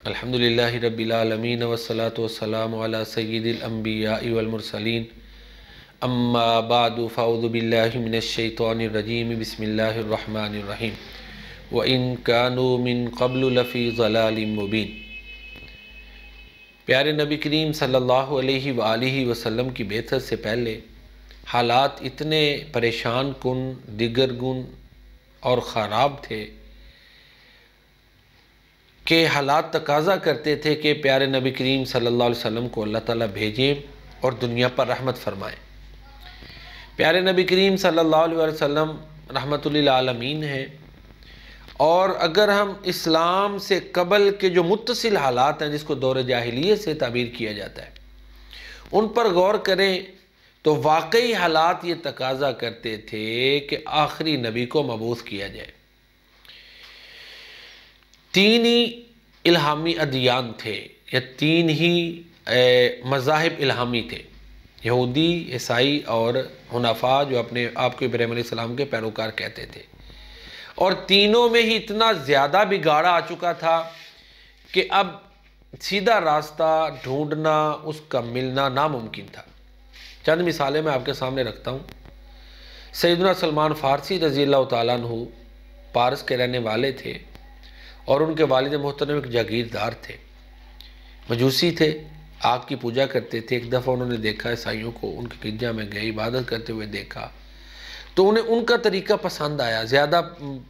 الحمدللہ رب العالمین والصلاة والسلام علی سید الانبیاء والمرسلین اما بعد فاعوذ باللہ من الشیطان الرجیم بسم اللہ الرحمن الرحیم وَإِن كَانُوا مِن قَبْلُ لَفِي ضَلَالٍ مُبِينٍ۔ پیارے نبی کریم صلی اللہ علیہ وآلہ وسلم کی بعثت سے پہلے حالات اتنے پریشان کن، دگرگن اور خراب تھے کہ حالات تقاضا کرتے تھے کہ پیارے نبی کریم صلی اللہ علیہ وسلم کو اللہ تعالیٰ بھیجیں اور دنیا پر رحمت فرمائیں۔ پیارے نبی کریم صلی اللہ علیہ وسلم رحمت للعالمین ہیں، اور اگر ہم اسلام سے قبل کے جو متصل حالات ہیں جس کو دور جاہلیت سے تعبیر کیا جاتا ہے ان پر غور کریں تو واقعی حالات یہ تقاضا کرتے تھے کہ آخری نبی کو مبعوث کیا جائے۔ تین ہی الہامی ادیان تھے یا تین ہی مذاہب الہامی تھے، یہودی، عیسائی اور حنفاء، جو اپنے آپ کو ابراہیم علیہ السلام کے پیروکار کہتے تھے، اور تینوں میں ہی اتنا زیادہ بگاڑ آ چکا تھا کہ اب سیدھا راستہ ڈھونڈنا، اس کا ملنا ناممکن تھا۔ چند مثالیں میں آپ کے سامنے رکھتا ہوں۔ سیدنا سلمان فارسی رضی اللہ تعالیٰ عنہ پارس کے رہنے والے تھے، اور ان کے والد محترم ایک جاگیردار تھے، مجوسی تھے، آگ کی پوجا کرتے تھے۔ ایک دفعہ انہوں نے دیکھا عیسائیوں کو، ان کے گرجا میں گئے، عبادت کرتے ہوئے دیکھا تو انہیں ان کا طریقہ پسند آیا، زیادہ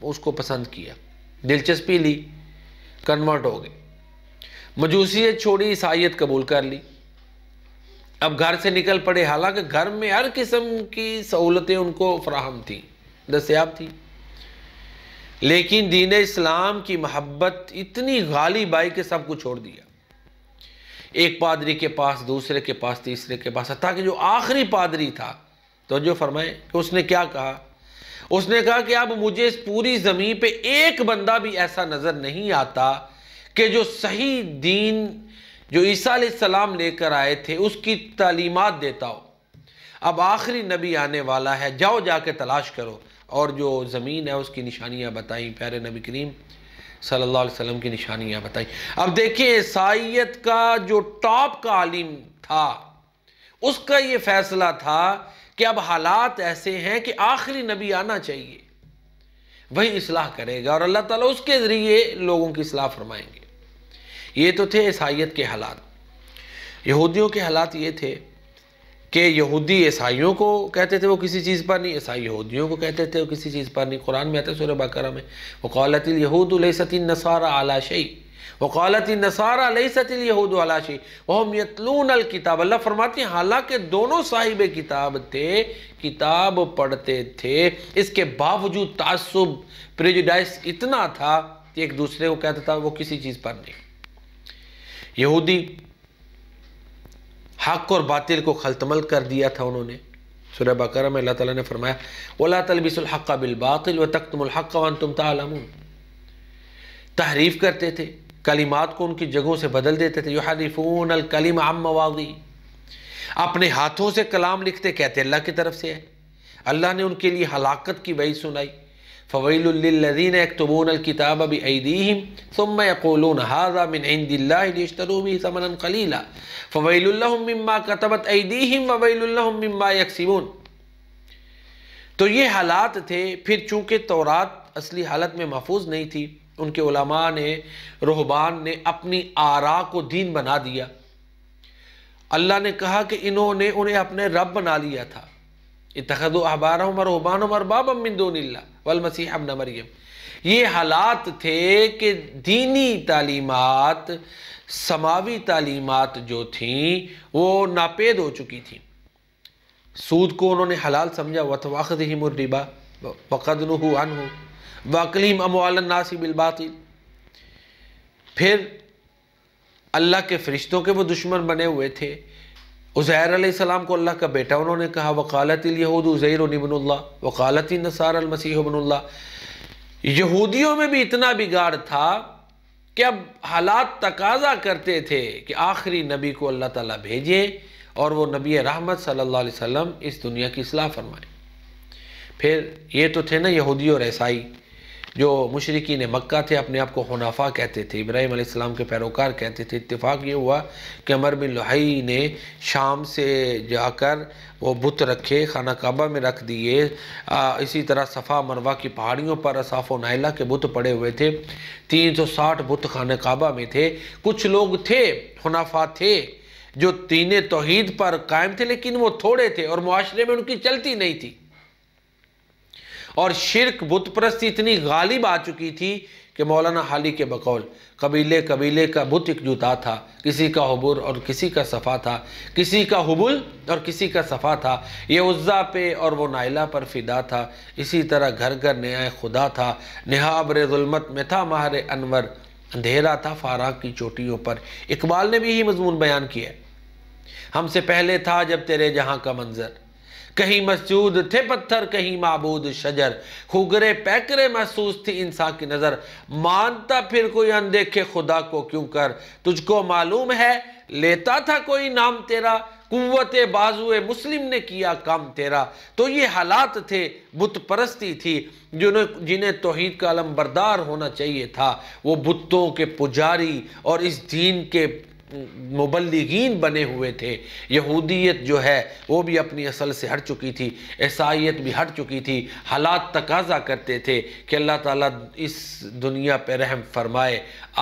اس کو پسند کیا، دلچسپی لی، کنورٹ ہو گئے، مجوسیت چھوڑی، عیسائیت قبول کر لی۔ اب گھر سے نکل پڑے، حالانکہ گھر میں ہر قسم کی سہولتیں ان کو فراہم تھیں، دستیاب تھیں، لیکن دین اسلام کی محبت اتنی غالب آئی کہ سب کو چھوڑ دیا۔ ایک پادری کے پاس، دوسرے کے پاس، تیسرے کے پاس، حتیٰ کہ جو آخری پادری تھا، توجہ فرمائیں کہ اس نے کیا کہا؟ اس نے کہا کہ اب مجھے اس پوری زمین پہ ایک بندہ بھی ایسا نظر نہیں آتا کہ جو صحیح دین جو عیسیٰ علیہ السلام لے کر آئے تھے اس کی تعلیمات دیتا ہو۔ اب آخری نبی آنے والا ہے، جاؤ جا کے تلاش کرو، اور جو زمین ہے اس کی نشانیاں بتائیں، پیارے نبی کریم صلی اللہ علیہ وسلم کی نشانیاں بتائیں۔ اب دیکھیں، عیسائیت کا جو ٹاپ کا عالم تھا، اس کا یہ فیصلہ تھا کہ اب حالات ایسے ہیں کہ آخری نبی آنا چاہیے، وہی اصلاح کرے گا، اور اللہ تعالیٰ اس کے ذریعے لوگوں کی اصلاح فرمائیں گے۔ یہ تو تھے عیسائیت کے حالات۔ یہودیوں کے حالات یہ تھے کہ یہودی عیسائیوں کو کہتے تھے وہ کسی چیز پر نہیں، عیسائی یہودیوں کو کہتے تھے وہ کسی چیز پر نہیں۔ قرآن میں آتا ہے سورہ بقرہ میں، وَقَالَتِ الْيَهُودُ لَيْسَتِ النَّصَارَى عَلَى شَيْءٍ وَقَالَتِ النَّصَارَى لَيْسَتِ الْيَهُودُ عَلَى شَيْءٍ وَهُمْ يَتْلُونَ الْكِتَابَ۔ اللہ فرماتے ہیں حالانکہ دونوں صاحب کتاب تھے، کتاب پڑھتے تھے، اس کے باوجود تعصب، پریجوڈائس اتنا تھا کہ ایک دوسرے کو کہتا تھا وہ کسی چیز پر نہیں۔ یہودی حق اور باطل کو خلطمل کر دیا تھا انہوں نے۔ سورہ بقرہ میں اللہ تعالیٰ نے فرمایا وَلَا تَلْبِسُوا الْحَقَّ بِالْبَاطِلِ وَتَكْتُمُوا الْحَقَّ وَأَنْتُمْ تَعْلَمُونَ۔ تحریف کرتے تھے، کلمات کو ان کی جگہوں سے بدل دیتے تھے۔ يُحَرِّفُونَ الْكَلِمَ عَن مَّوَاضِعِهِ، اپنے ہاتھوں سے کلام لکھتے، کہتے اللہ کی طرف سے ہے۔ اللہ نے ان کے لیے ہلاکت کی وعید سنائی، فَوَيْلٌ لِّلَّذِينَ يَكْتُبُونَ الْكِتَابَ بِأَيْدِيهِمْ ثُمَّ يَقُولُونَ هَذَا مِنْ عِندِ اللَّهِ لِيَشْتَرُوا بِهِ ثَمَنًا قَلِيلًا فَوَيْلٌ لَّهُم مِّمَّا كَتَبَتْ أَيْدِيهِمْ وَوَيْلٌ لَّهُم مِّمَّا يَكْسِبُونَ۔ تو یہ حالات تھے۔ پھر چونکہ تورات اصلی حالت میں محفوظ نہیں تھی، ان کے علماء نے، رہبان نے اپنی آراء کو دین بنا دیا۔ اللہ نے کہا کہ انہوں نے انہیں اپنے رب بنا لیا تھا، اتخذوا احبارهم ورهبانهم اربابا من دون اللہ والمسیح ابن مریم۔ یہ حالات تھے کہ دینی تعلیمات، سماوی تعلیمات جو تھیں وہ ناپید ہو چکی تھیں۔ سود کو انہوں نے حلال سمجھا، وَتَوَاخِذِهِمُ الرِّبَا وَقَدْ نُهُوا عَنْهُ وَأَكْلِهِمْ أَمْوَالَ النَّاسِ بِالْبَاطِلِ۔ پھر اللہ کے فرشتوں کے وہ دشمن بنے ہوئے تھے۔ عزیر علیہ السلام کو اللہ کا بیٹا انہوں نے کہا، وَقَالَتِ الْيَهُودُ عُزَيْرٌ ابْنُ اللَّهِ وَقَالَتِ النَّصَارَى الْمَسِيحُ ابْنُ اللَّهِ۔ یہودیوں میں بھی اتنا بگاڑ تھا کہ اب حالات تقاضا کرتے تھے کہ آخری نبی کو اللہ تعالیٰ بھیجے اور وہ نبی رحمت صلی اللہ علیہ وسلم اس دنیا کی اصلاح فرمائے۔ پھر یہ تو تھے نا یہودی اور عیسائی، جو مشرکین مکہ تھے اپنے آپ کو حنفاء کہتے تھے، ابراہیم علیہ السلام کے پیروکار کہتے تھے۔ اتفاق یہ ہوا کہ عمر بن لحی نے شام سے جا کر وہ بت رکھے، خانہ کعبہ میں رکھ دیے۔ اسی طرح صفا مروہ کی پہاڑیوں پر اصاف و نائلہ کے بت پڑے ہوئے تھے۔ 360 بت خانہ کعبہ میں تھے۔ کچھ لوگ تھے، حنفاء تھے، جو دین توحید پر قائم تھے، لیکن وہ تھوڑے تھے اور معاشرے میں ان کی چلتی نہیں تھی، اور شرک بت پرستی اتنی غالب آ چکی تھی کہ مولانا حالی کے بقول قبیلے کا بت ایک جوتا تھا، کسی کا حبر اور کسی کا صفا تھا، کسی کا حبل اور کسی کا صفا تھا، یہ عزا پہ اور وہ نائلہ پر فدا تھا۔ اسی طرح گھر گھر نیا خدا تھا، نہا ابر ظلمت میں تھا ماہر انور، اندھیرا تھا فاراں کی چوٹیوں پر۔ اقبال نے بھی یہی مضمون بیان کیا ہے، ہم سے پہلے تھا جب تیرے جہاں کا منظر، کہیں مسجود تھے پتھر کہیں معبود شجر، کھوگرے پیکرے محسوس تھی انسان کی نظر، مانتا پھر کوئی اندیکھے خدا کو کیوں کر، تجھ کو معلوم ہے لیتا تھا کوئی نام تیرا، قوت بازو مسلم نے کیا کام تیرا۔ تو یہ حالات تھے، بت پرستی تھی، جنہیں توحید کا علم بردار ہونا چاہیے تھا، وہ بتوں کے پجاری اور اس دین کے مبلغین بنے ہوئے تھے۔ یہودیت جو ہے وہ بھی اپنی اصل سے ہٹ چکی تھی، عیسائیت بھی ہٹ چکی تھی۔ حالات تقاضا کرتے تھے کہ اللہ تعالیٰ اس دنیا پہ رحم فرمائے،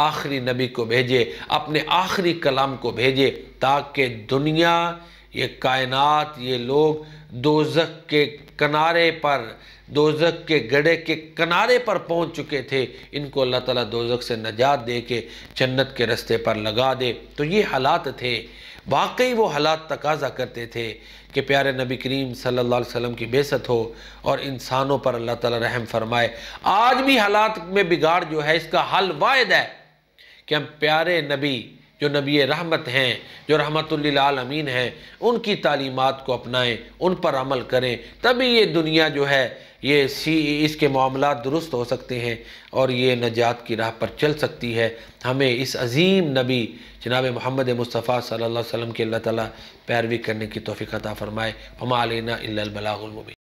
آخری نبی کو بھیجے، اپنے آخری کلام کو بھیجے، تاکہ دنیا، یہ کائنات، یہ لوگ دوزخ کے کنارے پر، دوزخ کے گڑھے کے کنارے پر پہنچ چکے تھے، ان کو اللہ تعالیٰ دوزخ سے نجات دے کے جنت کے رستے پر لگا دے۔ تو یہ حالات تھے، واقعی وہ حالات تقاضا کرتے تھے کہ پیارے نبی کریم صلی اللہ علیہ وسلم کی بعثت ہو اور انسانوں پر اللہ تعالیٰ رحم فرمائے۔ آج بھی حالات میں بگاڑ جو ہے، اس کا حل واحد ہے کہ ہم پیارے نبی جو نبی رحمت ہیں، جو رحمت للعالمین ہیں، ان کی تعلیمات کو اپنائیں، ان پر عمل کریں، تبھی یہ دنیا جو ہے اس کے معاملات درست ہو سکتے ہیں اور یہ نجات کی راہ پر چل سکتی ہے۔ ہمیں اس عظیم نبی جناب محمد مصطفیٰ صلی اللہ علیہ وسلم کی اللہ تعالیٰ پیروی کرنے کی توفیق عطا فرمائے۔ وما علینا الا البلاغ المبین۔